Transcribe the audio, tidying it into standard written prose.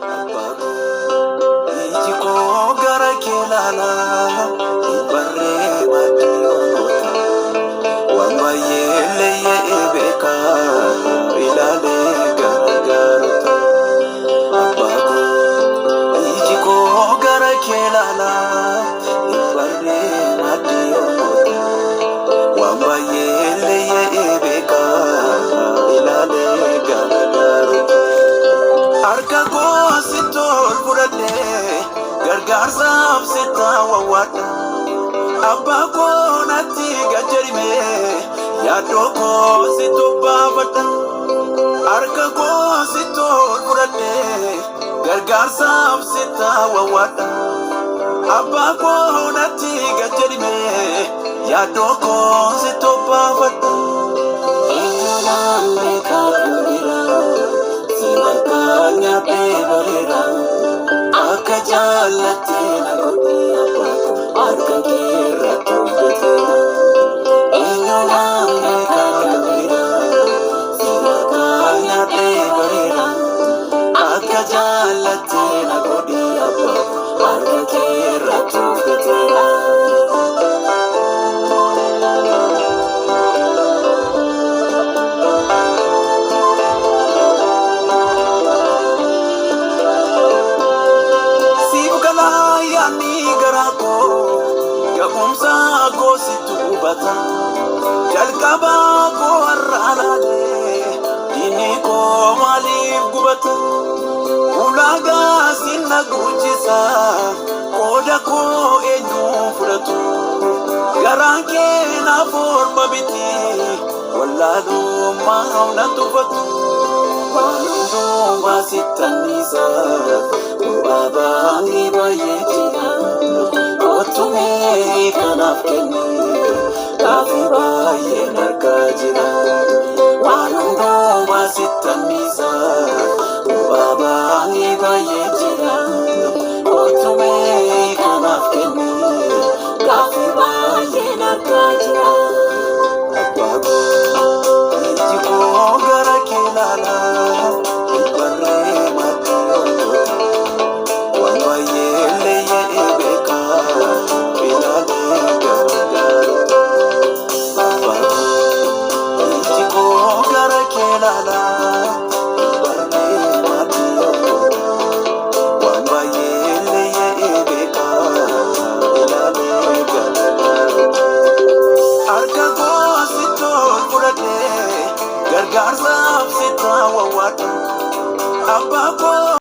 Abbaaku iji koo gara kee ilaalaa hin barree maatii oolota waan baay'ee leeyyee beekaa ilaalee gargaarota. Abbaaku iji koo gara kee ilaalaa hin barree maatii oolota waan baay'ee leeyyee beekaa ilaalee gargaarota. Harka koo si tol fudhadhee gargaarsaaf si taawwaadha. Abbaa koo natti gajjarimee yaaddoo koo si tobbaafadha. Harka koo si tol fudhadhee gargaarsaaf si taawwaadha. Abbaa koo natti gajjarimee yaaddoo koo si tobbaafadha. Eenyuudhaan beekaa kan biraa Simakanya beberera Akka jaalatti na godhi Abbaaku harka keerra tuubbetera. Eenyuudhaan beekaa kan biraa Simakanya beberera Akka jaalatti na godhi Abbaaku harka keerra tuubbetera. Gabumsa gosi tubata jalqaba ko arralale dini ko malif gubata ulaga sinna gujisa koda ko enyu furatu garanke na forma biti wallalu mauna tufatu walundo basitaniza baba ni bayetina Otume kanaf kenni kafi baay'een argaa jira waan hundumaa sittanii